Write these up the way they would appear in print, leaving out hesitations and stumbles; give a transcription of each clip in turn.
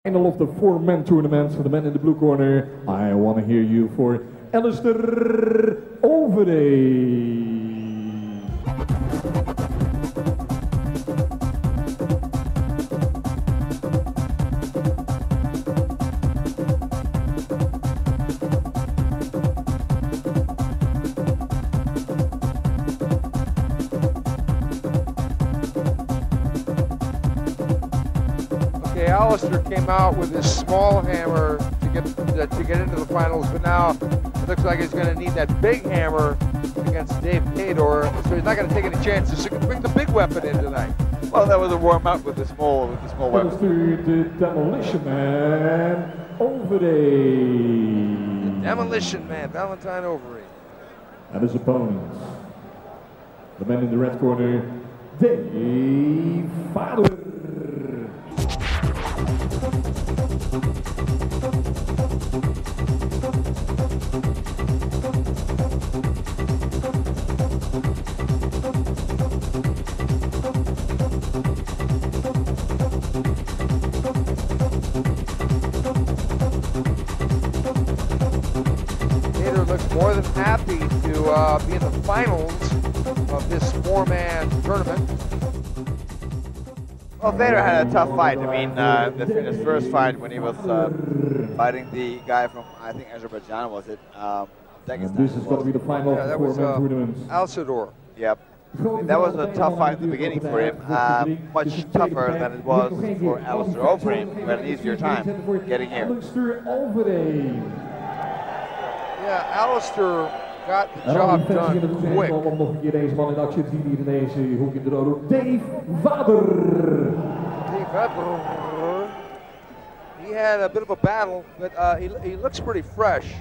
Final of the four-man tournament. For the man in the blue corner, I want to hear you for Alistair Overeem. Alistair came out with his small hammer to get into the finals, but now it looks like he's going to need that big hammer against Vader, so he's not going to take any chances. So he can bring the big weapon in tonight. Well, that was a warm up with the small weapon. To the Demolition Man, Overeem. The Demolition Man, Valentine Overeem. And his opponents, the man in the red corner, Vader. Looks more than happy to be in the finals of this four-man tournament. Well, Vader had a tough fight. I mean, in his first fight when he was fighting the guy from, I think, Azerbaijan, was it? This is going to be the final of the four-man tournament. Alistair. Yep. That was a tough fight at the beginning for him. Much tougher than it was for Alistair Overeem, who had an easier time getting here. Yeah, Alistair got the job done quick. Dave Vader. He had a bit of a battle, but he looks pretty fresh.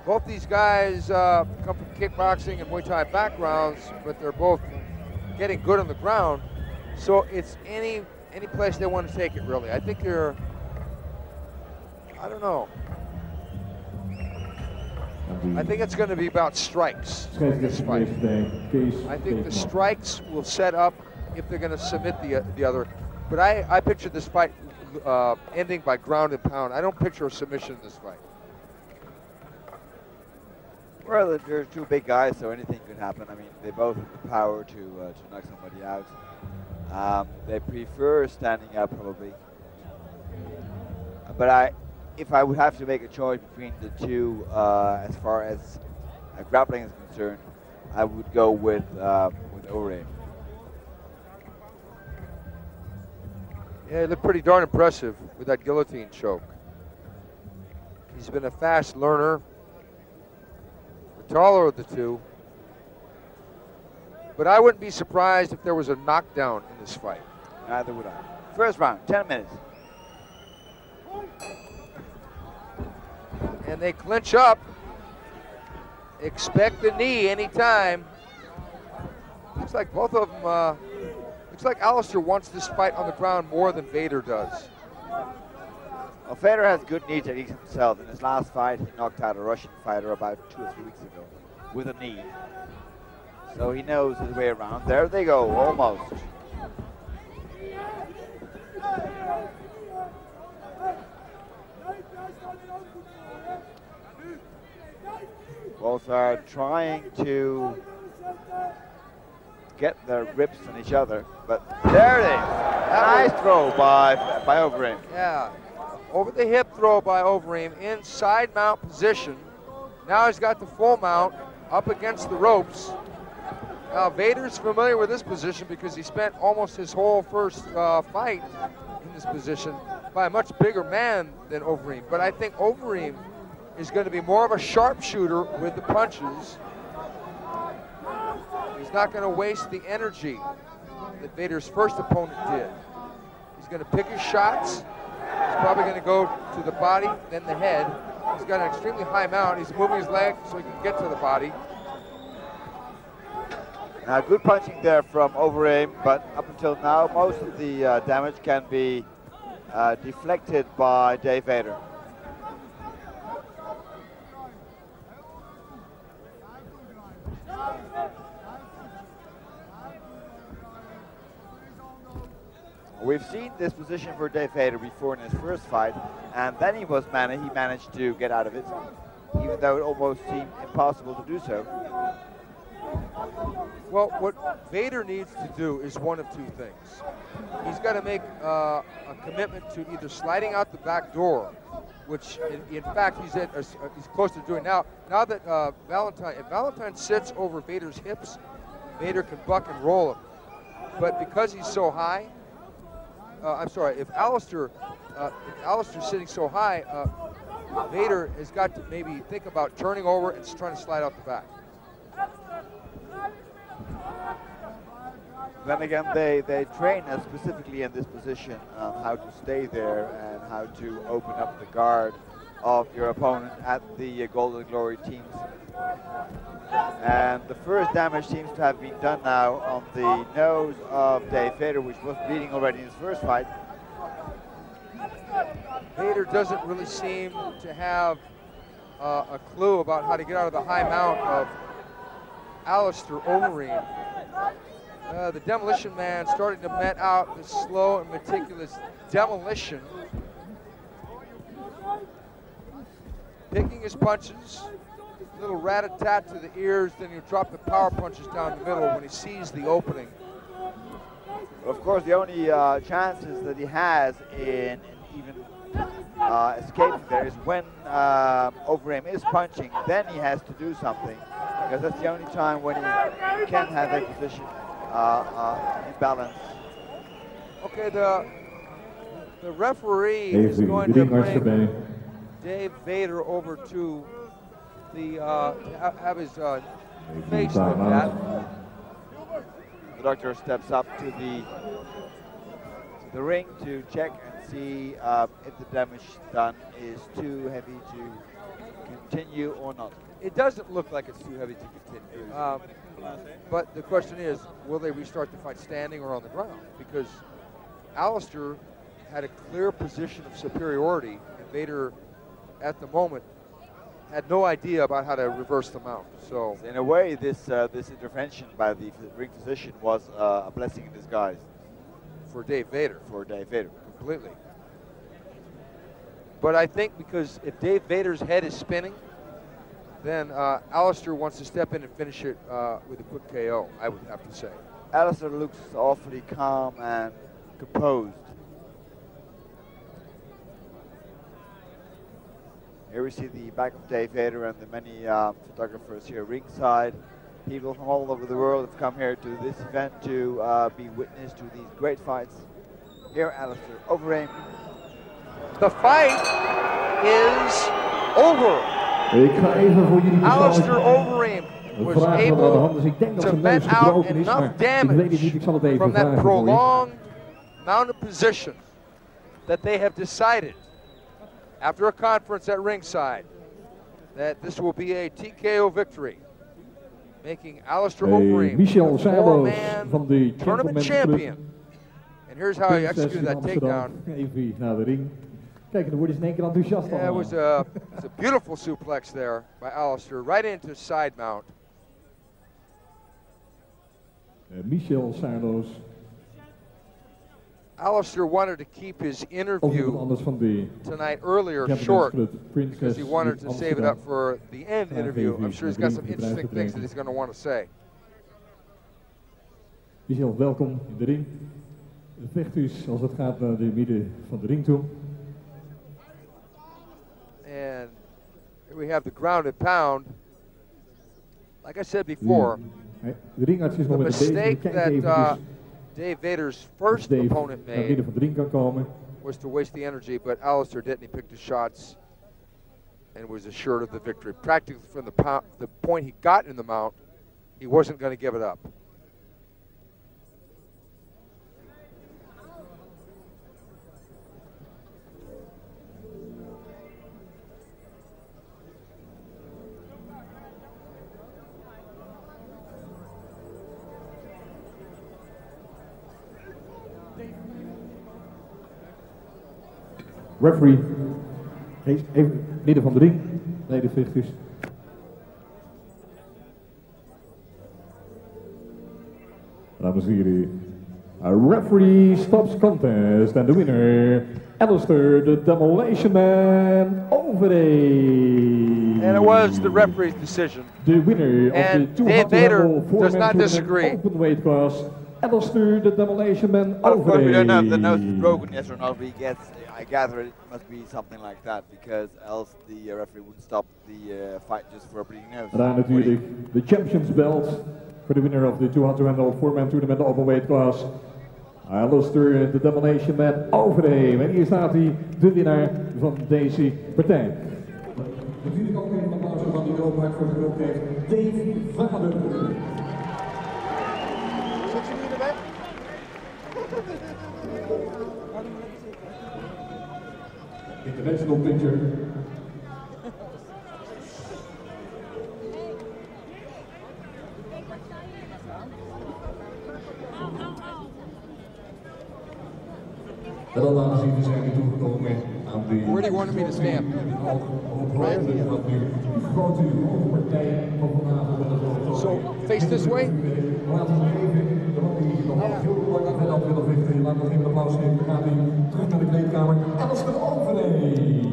Both these guys come from kickboxing and Muay Thai backgrounds, but they're both getting good on the ground. So it's any place they want to take it, really. I think they're, I don't know. I think it's going to be about strikes in this fight. I think the strikes will set up if they're going to submit the other. But I picture this fight ending by ground and pound. I don't picture a submission in this fight. Well, they're two big guys, so anything could happen. I mean, they both have the power to knock somebody out. They prefer standing up, probably. But if I would have to make a choice between the two, as far as grappling is concerned, I would go with Overeem. Yeah, he looked pretty darn impressive with that guillotine choke. He's been a fast learner, the taller of the two. But I wouldn't be surprised if there was a knockdown in this fight. Neither would I. First round, 10 minutes. And they clinch up. Expect the knee anytime. Looks like both of them, looks like Alistair wants this fight on the ground more than Vader does. Well, Vader has good knee technique himself. In his last fight, he knocked out a Russian fighter about 2 or 3 weeks ago with a knee. So he knows his way around. There they go, almost. Both are trying to get their rips on each other, but there it is. Nice throw by Overeem. Yeah, over the hip throw by Overeem in side mount position. Now he's got the full mount up against the ropes. Now Vader's familiar with this position because he spent almost his whole first fight in this position by a much bigger man than Overeem. But I think Overeem is going to be more of a sharpshooter with the punches. He's not going to waste the energy that Vader's first opponent did. He's going to pick his shots. He's probably going to go to the body, then the head. He's got an extremely high mount. He's moving his leg so he can get to the body. Good punching there from Overeem, but up until now, most of the damage can be deflected by Dave Vader. We've seen this position for Dave Vader before in his first fight, and then he managed to get out of it, even though it almost seemed impossible to do so. Well, what Vader needs to do is one of two things. He's got to make a commitment to either sliding out the back door, which in fact he's close to doing now. Now that if Valentine sits over Vader's hips, Vader can buck and roll him. But because he's so high, if Alistair's sitting so high, Vader has got to maybe think about turning over and trying to slide out the back. Then again, they train us specifically in this position how to stay there and how to open up the guard of your opponent at the Golden Glory teams. And the first damage seems to have been done now on the nose of Dave Vader, which was bleeding already in his first fight. Vader doesn't really seem to have a clue about how to get out of the high mount of Alistair Overeem. The Demolition Man starting to met out the slow and meticulous demolition. Picking his punches, little rat-a-tat to the ears, then you drop the power punches down the middle when he sees the opening. Of course, the only chances that he has in even escaping there is when Overeem is punching, then he has to do something, because that's the only time when he can have a position imbalance. Okay, the referee is going to bring Dave Vader over to the have his face looked at. The doctor steps up to the ring to check and see if the damage done is too heavy to continue or not. It doesn't look like it's too heavy to continue. But the question is, will they restart the fight standing or on the ground? Because Alistair had a clear position of superiority, and Vader, at the moment, had no idea about how to reverse the mount. So, in a way, this intervention by the ring physician was a blessing in disguise for Dave Vader. For Dave Vader, completely. But I think because if Dave Vader's head is spinning, then Alistair wants to step in and finish it with a quick KO, I would have to say. Alistair looks awfully calm and composed. Here we see the back of Dave Vader and the many photographers here ringside. People from all over the world have come here to this event to be witness to these great fights. Here, Alistair Overeem. The fight is over. Alistair Overeem was able to met out enough damage from that prolonged mounted position that they have decided, after a conference at ringside, that this will be a TKO victory, making Alistair Overeem the four-man tournament champion. And here's how he executed that takedown. Kijk, dan worden ze in één keer enthousiast. Yeah, it was a beautiful suplex there by Alistair, right into side mount. Michel Sardos. Alistair wanted to keep his interview tonight earlier short because he wanted to save it up for the end interview. I'm sure he's got some interesting things that he's going to want to say. Michel, welkom in de ring. Vecht dus als het gaat naar de midden van de ring toe. And here we have the ground and pound. Like I said before, the mistake that Dave Vader's first opponent made was to waste the energy, but Alistair didn't. He picked his shots and was assured of the victory. Practically from the point he got in the mount, he wasn't going to give it up. Referee, even midden van de ring, ledenvechters. Dames en heren, A referee stops contest, and the winner, Alistair the Demolition Man Overeem. And it was the referee's decision. The winner and of the Dave Vader does not disagree. Open weight class, Alistair the Demolition Man Overeem. Of course, we don't know if the nose is broken yet or not, but he gets, I gather it must be something like that, because else the referee wouldn't stop the fight just for a bleeding nose. Daar natuurlijk de Champions Belt voor de winnaar of de 200 4-man tournament open weight class. Alistair the Demolition Man Overeem. En hier staat hij, de winnaar van deze partij. Natuurlijk ook even een applaus van die openheid voor de groep Dave Vader. Zit je nu erbij? International picture. En dan dames en heren zijn we toegekomen aan de... Where do you want me to stand? So, face this way? Laten we even, de man die nog heel lang aan het willen vechten, laten we even een applaus geven. We gaan nu terug naar de kleedkamer. Alistair Overeem.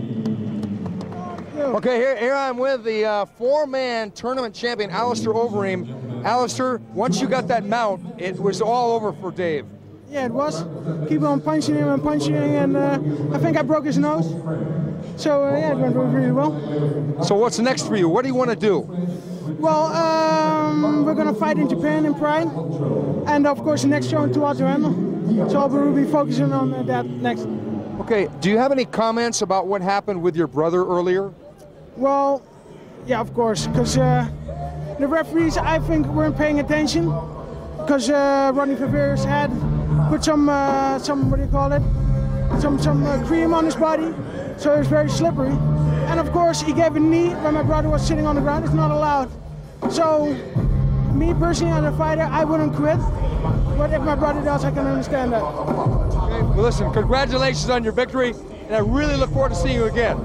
Okay, here I am with the 4-man tournament champion, Alistair Overeem. Alistair, once you got that mount, it was all over for Dave. Yeah, it was. Keep on punching him and punching him, and I think I broke his nose. So yeah, it went really well. So what's next for you? What do you want to do? Well, we're gonna fight in Japan in Pride, and of course the next show in Toronto. So we'll be focusing on that next. Okay, do you have any comments about what happened with your brother earlier? Well, yeah, of course, because the referees, I think, weren't paying attention, because Ronnie Vader's had put some what do you call it, some cream on his body, so it was very slippery. And of course he gave a knee when my brother was sitting on the ground. It's not allowed. So me personally as a fighter, I wouldn't quit, but if my brother does, I can understand that. Okay, well listen, congratulations on your victory, and I really look forward to seeing you again.